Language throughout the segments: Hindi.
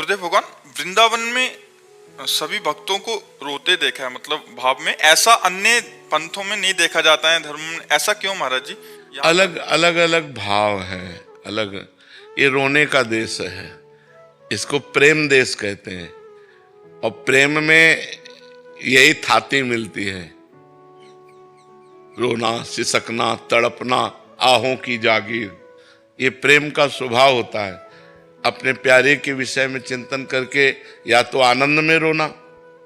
गुरुदेव भगवान, वृंदावन में सभी भक्तों को रोते देखा है, मतलब भाव में। ऐसा अन्य पंथों में नहीं देखा जाता है, धर्म में। ऐसा क्यों महाराज जी? अलग अलग अलग भाव है, अलग। ये रोने का देश है, इसको प्रेम देश कहते हैं। और प्रेम में यही थाती मिलती है, रोना, सिसकना, तड़पना, आहों की जागीर। ये प्रेम का स्वभाव होता है। अपने प्यारे के विषय में चिंतन करके या तो आनंद में रोना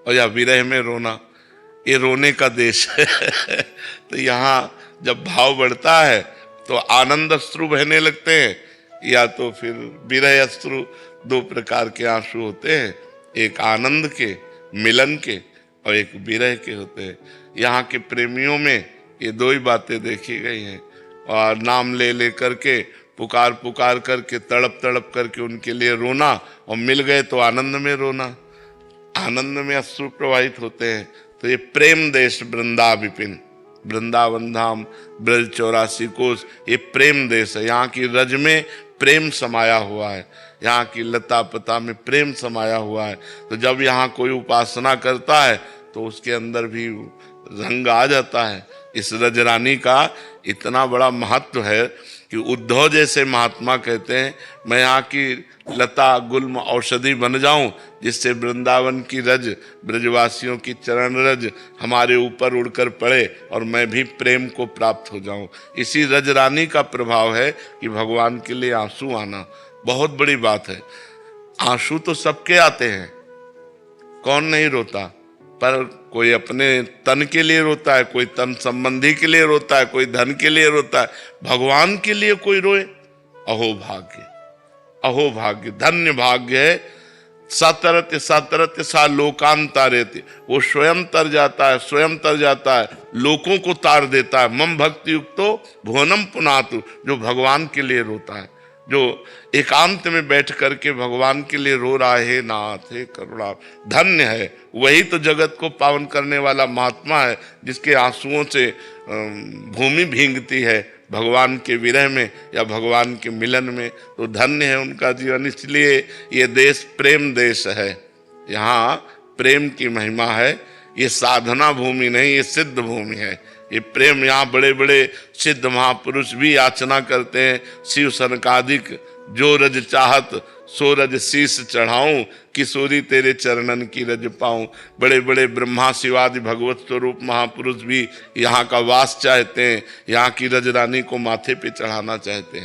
और या विरह में रोना, ये रोने का देश है। तो यहाँ जब भाव बढ़ता है तो आनंद अश्रु बहने लगते हैं, या तो फिर विरह अश्रु। दो प्रकार के आंसू होते हैं, एक आनंद के, मिलन के, और एक विरह के होते हैं। यहाँ के प्रेमियों में ये दो ही बातें देखी गई हैं। और नाम ले ले करके, पुकार पुकार करके, तड़प तड़प करके उनके लिए रोना, और मिल गए तो आनंद में रोना, आनंद में अश्रु प्रवाहित होते हैं। तो ये प्रेम देश वृंदा विपिन, वृंदावन धाम, ब्रज 84 कोस, ये प्रेम देश है। यहाँ की रज में प्रेम समाया हुआ है, यहाँ की लता पता में प्रेम समाया हुआ है। तो जब यहाँ कोई उपासना करता है तो उसके अंदर भी रंग आ जाता है। इस रजरानी का इतना बड़ा महत्व है कि उद्धव जैसे महात्मा कहते हैं, मैं यहाँ की लता गुल्म औषधि बन जाऊं, जिससे वृंदावन की रज, ब्रजवासियों की चरण रज हमारे ऊपर उड़कर पड़े और मैं भी प्रेम को प्राप्त हो जाऊं। इसी रजरानी का प्रभाव है कि भगवान के लिए आंसू आना बहुत बड़ी बात है। आंसू तो सबके आते हैं, कौन नहीं रोता, पर कोई अपने तन के लिए रोता है, कोई तन संबंधी के लिए रोता है, कोई धन के लिए रोता है। भगवान के लिए कोई रोए, अहो भाग्य, अहो भाग्य, धन्य भाग्य है। सतरत सतरत सा लोकांतारेति, वो स्वयं तर जाता है, स्वयं तर जाता है, लोकों को तार देता है। मम भक्ति युक्तो भुवनम पुनातु, जो भगवान के लिए रोता है, जो एकांत में बैठ करके भगवान के लिए रो रहा है, हे नाथ, हे करुणा, धन्य है। वही तो जगत को पावन करने वाला महात्मा है, जिसके आंसुओं से भूमि भींगती है भगवान के विरह में या भगवान के मिलन में। तो धन्य है उनका जीवन। इसलिए ये देश प्रेम देश है, यहाँ प्रेम की महिमा है। ये साधना भूमि नहीं, ये सिद्ध भूमि है। ये प्रेम, यहाँ बड़े बड़े सिद्ध महापुरुष भी याचना करते हैं, शिव सनकादिक, जो रज चाहत सो रज शीस चढ़ाऊं, किशोरी तेरे चरणन की रज पाऊं। बड़े बड़े ब्रह्मा शिवादि भगवत स्वरूप महापुरुष भी यहाँ का वास चाहते हैं, यहाँ की रजरानी को माथे पे चढ़ाना चाहते हैं।